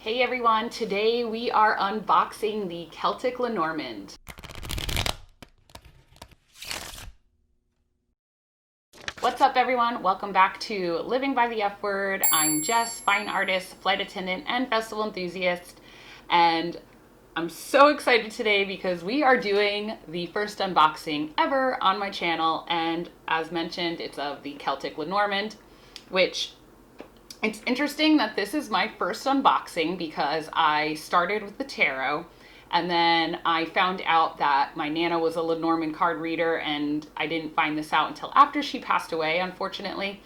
Hey everyone, today we are unboxing the Celtic Lenormand. What's up everyone? Welcome back to Living by the F Word. I'm Jess, fine artist, flight attendant, and festival enthusiast. And I'm so excited today because we are doing the first unboxing ever on my channel. And as mentioned, it's of the Celtic Lenormand, which it's interesting that this is my first unboxing because I started with the tarot and then I found out that my Nana was a Lenormand card reader, and I didn't find this out until after she passed away, unfortunately.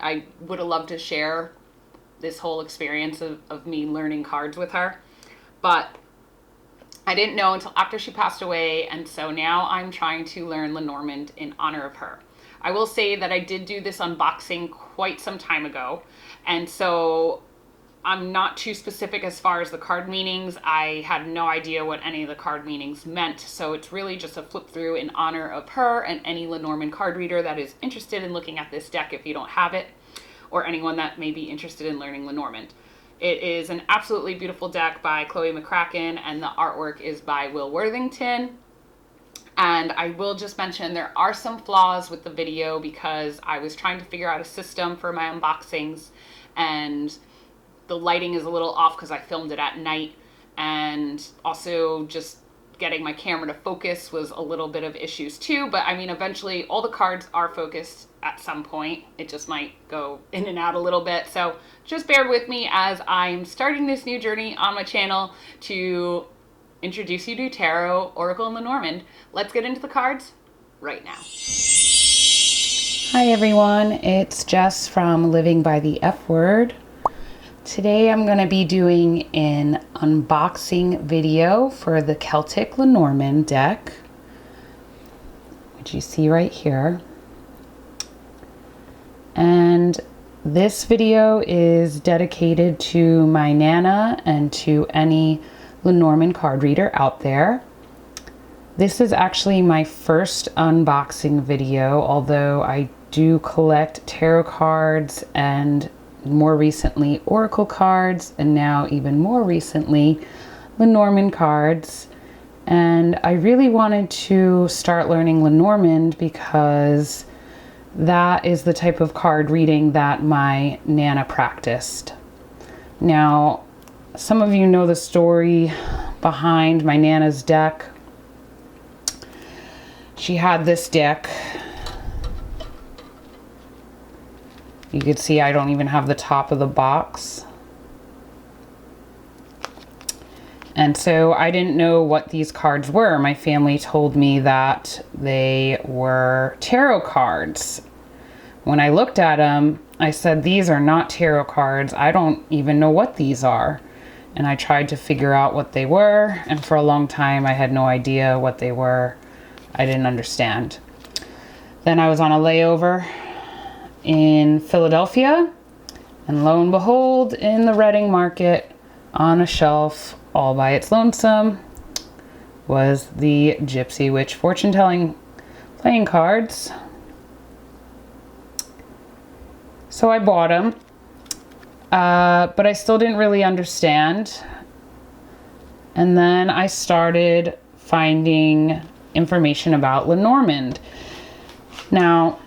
I would have loved to share this whole experience of me learning cards with her, but I didn't know until after she passed away, and so now I'm trying to learn Lenormand in honor of her. I will say that I did do this unboxing quite some time ago, and so I'm not too specific as far as the card meanings. I had no idea what any of the card meanings meant, so it's really just a flip through in honor of her and any Lenormand card reader that is interested in looking at this deck if you don't have it, or anyone that may be interested in learning Lenormand. It is an absolutely beautiful deck by Chloe McCracken, and the artwork is by Will Worthington. And I will just mention there are some flaws with the video because I was trying to figure out a system for my unboxings, and the lighting is a little off because I filmed it at night, and also just getting my camera to focus was a little bit of issues too. But I mean, eventually all the cards are focused at some point. It just might go in and out a little bit. So just bear with me as I'm starting this new journey on my channel to introduce you to tarot, oracle, and Lenormand. Let's get into the cards right now. Hi everyone, it's Jess from Living by the F Word. Today I'm going to be doing an unboxing video for the Celtic Lenormand deck, which you see right here. And this video is dedicated to my Nana and to any Lenormand card reader out there. This is actually my first unboxing video, although I do collect tarot cards and more recently oracle cards, and now even more recently Lenormand cards. And I really wanted to start learning Lenormand because that is the type of card reading that my Nana practiced. Now, some of you know the story behind my Nana's deck. She had this deck. You can see I don't even have the top of the box. And so I didn't know what these cards were. My family told me that they were tarot cards. When I looked at them, I said, these are not tarot cards. I don't even know what these are. And I tried to figure out what they were, and for a long time I had no idea what they were. I didn't understand. Then I was on a layover in Philadelphia, and lo and behold, in the Reading Market on a shelf all by its lonesome was the Gypsy Witch fortune telling playing cards. So I bought them, but I still didn't really understand. And then I started finding information about Lenormand. Now,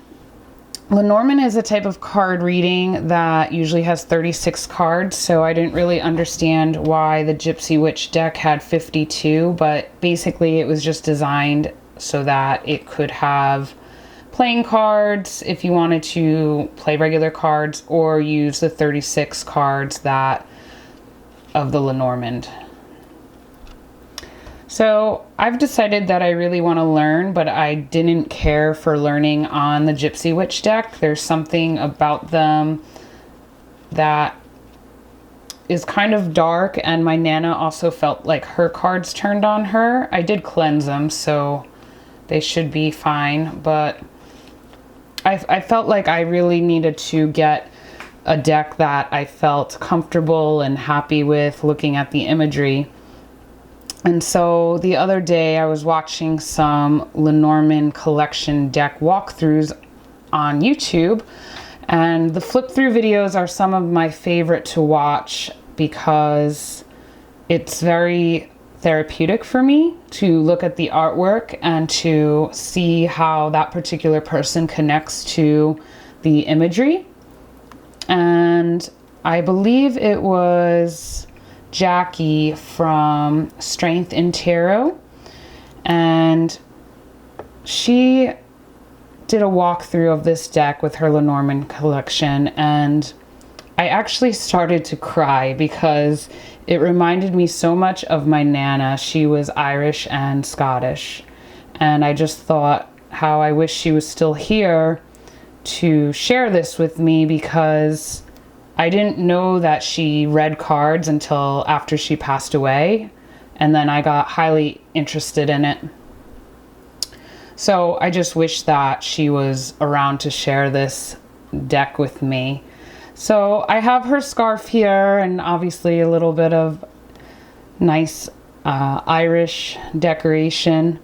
Lenormand is a type of card reading that usually has 36 cards, so I didn't really understand why the Gypsy Witch deck had 52, but basically it was just designed so that it could have playing cards if you wanted to play regular cards, or use the 36 cards that of the Lenormand. So I've decided that I really want to learn, but I didn't care for learning on the Gypsy Witch deck. There's something about them that is kind of dark, and my Nana also felt like her cards turned on her. I did cleanse them, so they should be fine, but I felt like I really needed to get a deck that I felt comfortable and happy with looking at the imagery. And so the other day I was watching some Lenormand collection deck walkthroughs on YouTube, and the flip through videos are some of my favorite to watch because it's very therapeutic for me to look at the artwork and to see how that particular person connects to the imagery. And I believe it was Jackie from Strength in Tarot, and she did a walkthrough of this deck with her Lenormand collection, and I actually started to cry because it reminded me so much of my Nana. She was Irish and Scottish, and I just thought how I wish she was still here to share this with me, because I didn't know that she read cards until after she passed away, and then I got highly interested in it. So I just wish that she was around to share this deck with me. So I have her scarf here, and obviously a little bit of nice Irish decoration.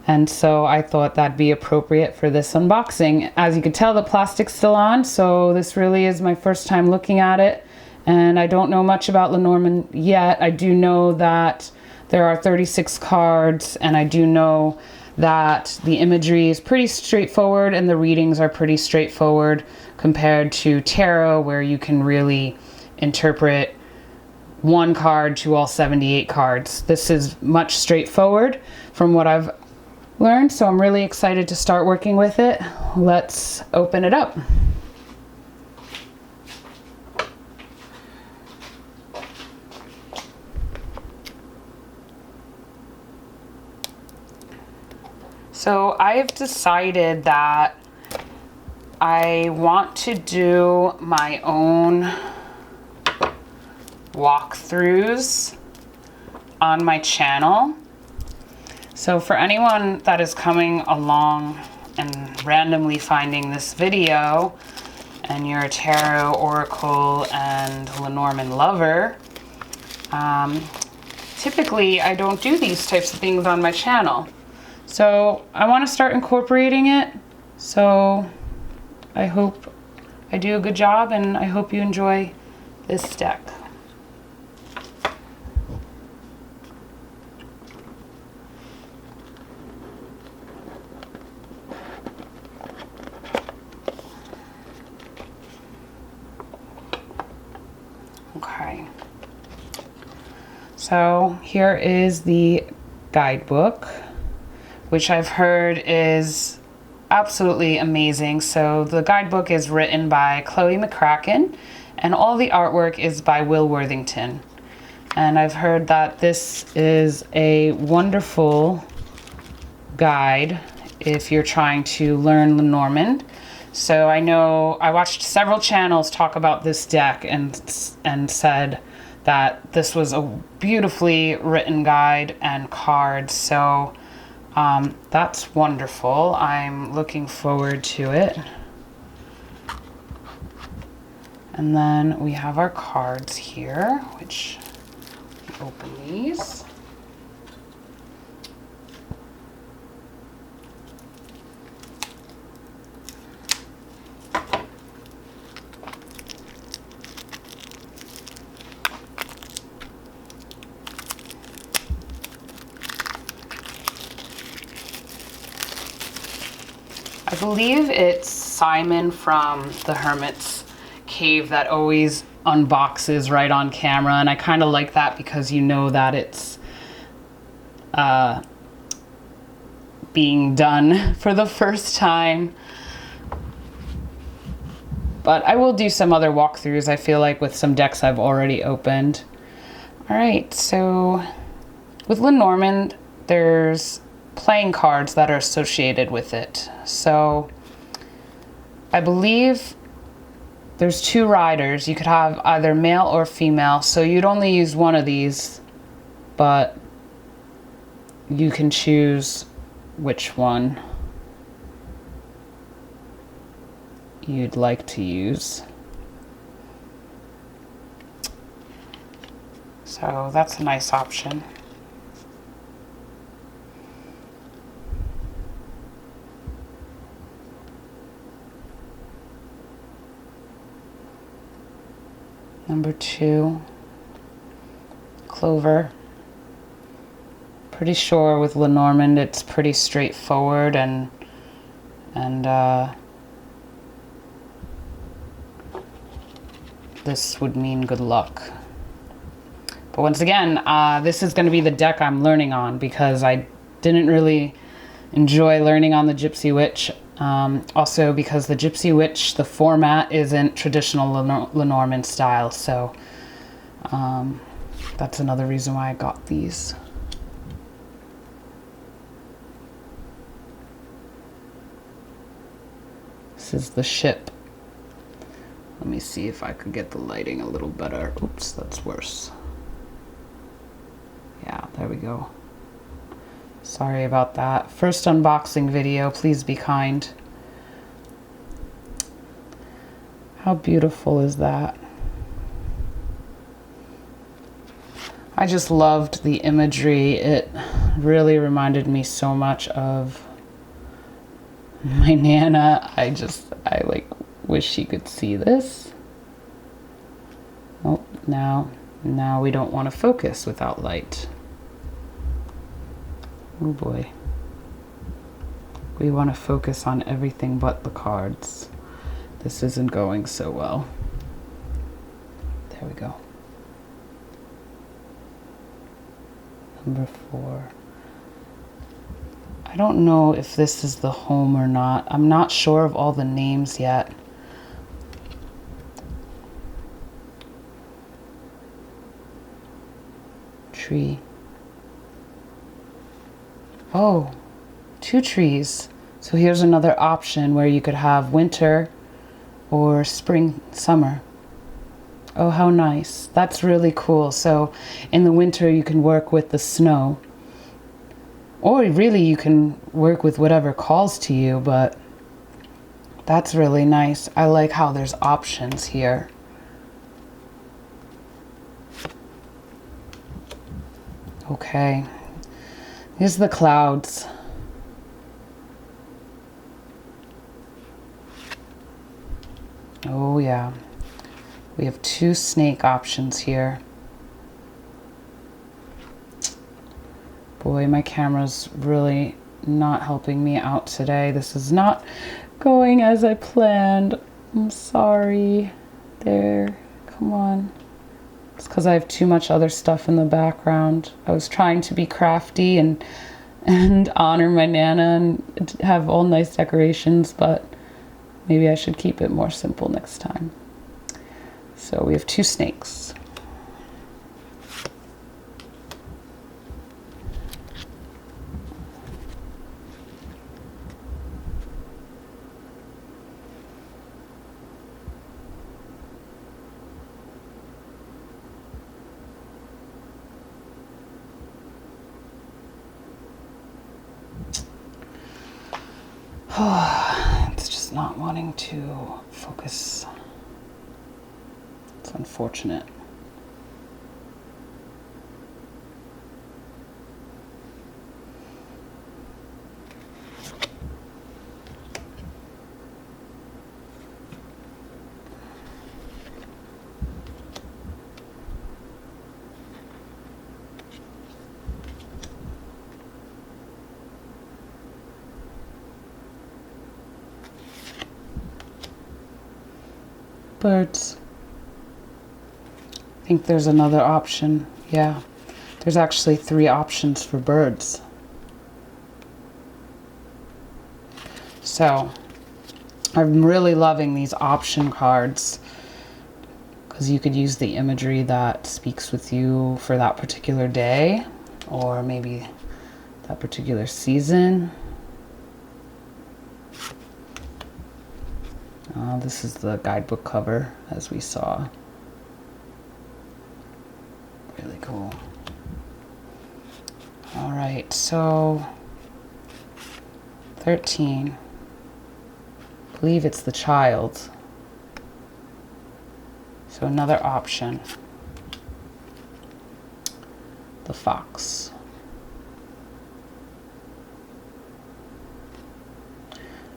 And so I thought that'd be appropriate for this unboxing. As you can tell, the plastic's still on, so this really is my first time looking at it. And I don't know much about Lenormand yet. I do know that there are 36 cards, and I do know that the imagery is pretty straightforward and the readings are pretty straightforward compared to tarot, where you can really interpret one card to all 78 cards. This is much straightforward from what I've learned, so I'm really excited to start working with it. Let's open it up. So I've decided that I want to do my own walkthroughs on my channel. So for anyone that is coming along and randomly finding this video, and you're a tarot, oracle, and Lenormand lover, typically I don't do these types of things on my channel. So I want to start incorporating it. So I hope I do a good job, and I hope you enjoy this deck. Okay. So here is the guidebook, which I've heard is absolutely amazing. So the guidebook is written by Chloe McCracken, and all the artwork is by Will Worthington. And I've heard that this is a wonderful guide if you're trying to learn Lenormand. So I know I watched several channels talk about this deck and said that this was a beautifully written guide and cards. So that's wonderful. I'm looking forward to it. And then we have our cards here, which open these. I believe it's Simon from the Hermit's Cave that always unboxes right on camera, and I kind of like that because you know that it's being done for the first time. But I will do some other walkthroughs, I feel like, with some decks I've already opened. Alright, so with Lenormand, there's playing cards that are associated with it. So I believe there's two riders. You could have either male or female, so you'd only use one of these, but you can choose which one you'd like to use. So that's a nice option. Number 2. Clover. Pretty sure with Lenormand it's pretty straightforward and this would mean good luck. But once again, this is going to be the deck I'm learning on because I didn't really enjoy learning on the Gypsy Witch. Also because the Gypsy Witch, the format isn't traditional Lenormand style, so that's another reason why I got these. This is the ship. Let me see if I could get the lighting a little better. Oops, that's worse. Yeah, there we go. Sorry about that. First unboxing video, please be kind. How beautiful is that? I just loved the imagery. It really reminded me so much of my Nana. I like wish she could see this. Oh, now we don't want to focus without light. Oh boy. We want to focus on everything but the cards. This isn't going so well. There we go. Number 4. I don't know if this is the home or not. I'm not sure of all the names yet. Tree. Oh, 2 trees. So here's another option where you could have winter or spring, summer. Oh, how nice. That's really cool. So in the winter you can work with the snow. Or really you can work with whatever calls to you, but that's really nice. I like how there's options here. Okay. Here's the clouds. Oh yeah. We have 2 snake options here. Boy, my camera's really not helping me out today. This is not going as I planned. I'm sorry. There, come on. It's because I have too much other stuff in the background. I was trying to be crafty and honor my Nana and have all nice decorations, but maybe I should keep it more simple next time. So we have 2 snakes. It's just not wanting to focus. It's unfortunate. Birds. I think there's another option. Yeah, there's actually 3 options for birds. So I'm really loving these option cards because you could use the imagery that speaks with you for that particular day or maybe that particular season. This is the guidebook cover, as we saw. Really cool. All right, so 13. I believe it's the child. So another option. The fox.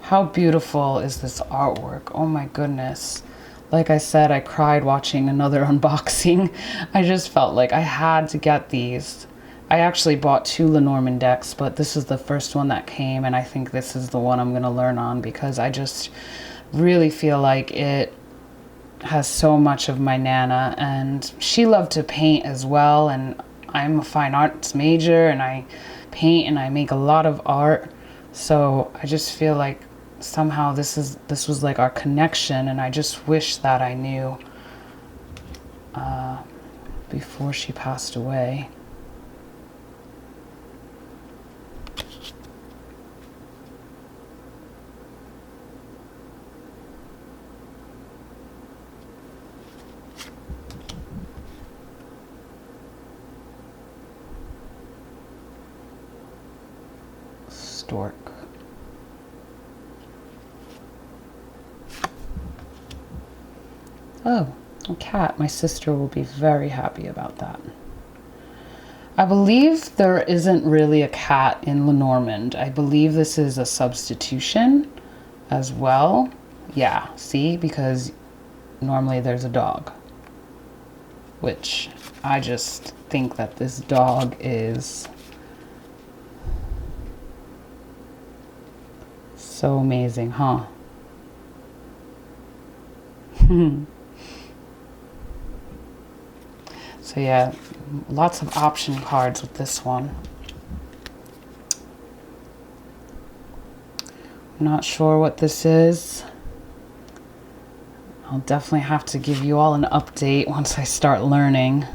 How beautiful is this artwork? Oh my goodness. like I said, I cried watching another unboxing. I just felt like I had to get these. I actually bought 2 Lenormand decks, but this is the first one that came, and I think this is the one I'm going to learn on because I just really feel like it has so much of my Nana, and she loved to paint as well, and I'm a fine arts major, and I paint and I make a lot of art, so I just feel like somehow this was like our connection, and I just wish that I knew before she passed away. Stork. Oh, a cat. My sister will be very happy about that. I believe there isn't really a cat in Lenormand. I believe this is a substitution as well. Yeah, see, because normally there's a dog, which I just think that this dog is so amazing, huh? So yeah, lots of option cards with this one. I'm not sure what this is. I'll definitely have to give you all an update once I start learning.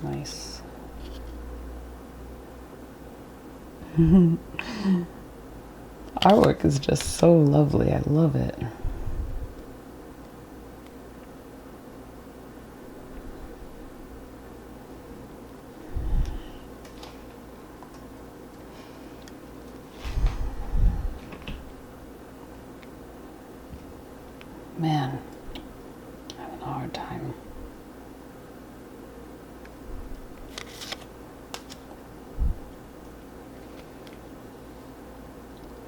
Nice. Artwork is just so lovely. I love it. Man, I'm having a hard time.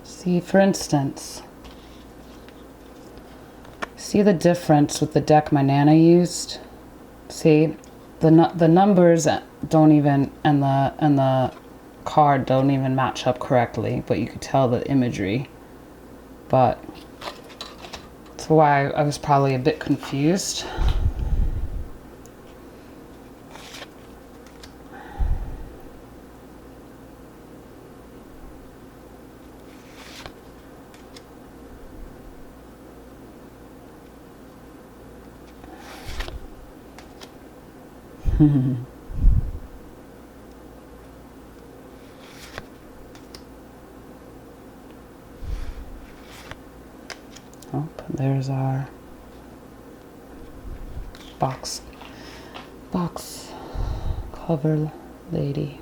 See, for instance, see the difference with the deck my Nana used? See, the numbers don't even, and the card don't even match up correctly, but you could tell the imagery. But that's why I was probably a bit confused. Oh, there's our box cover lady.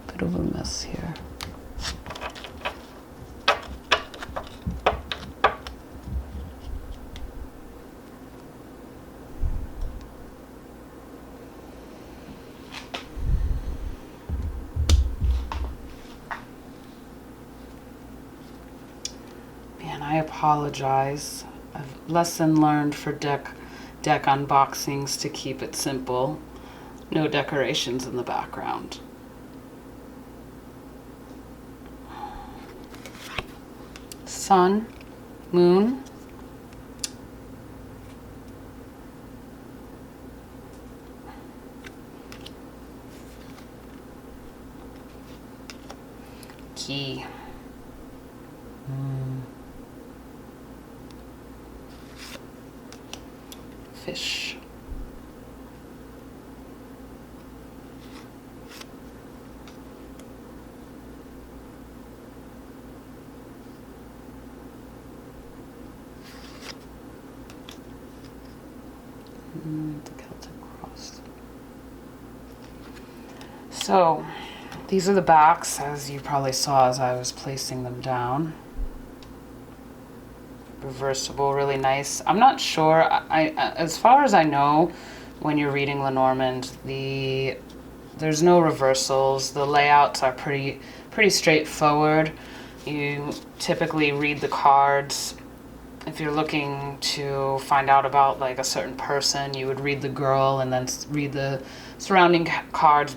Bit of a mess here. Man, I apologize. I've lesson learned for deck unboxings to keep it simple. No decorations in the background. Sun, moon, key. Fish. The Celtic cross. So these are the backs, as you probably saw as I was placing them down. Reversible, really nice. I'm not sure, as far as I know, when you're reading Lenormand, there's no reversals. The layouts are pretty straightforward. You typically read the cards. If you're looking to find out about like a certain person, you would read the girl and then read the surrounding cards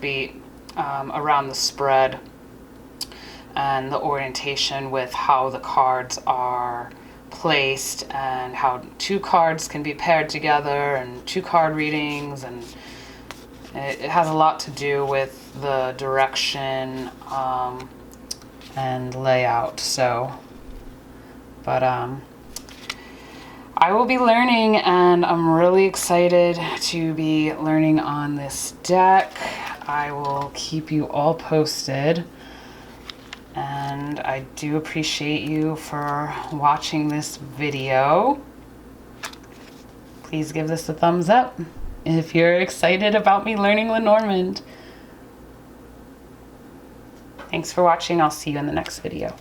around the spread and the orientation with how the cards are placed and how two cards can be paired together and two card readings, and it has a lot to do with the direction and layout. So, but I will be learning, and I'm really excited to be learning on this deck. I will keep you all posted. And I do appreciate you for watching this video. Please give this a thumbs up if you're excited about me learning Lenormand. Thanks for watching. I'll see you in the next video.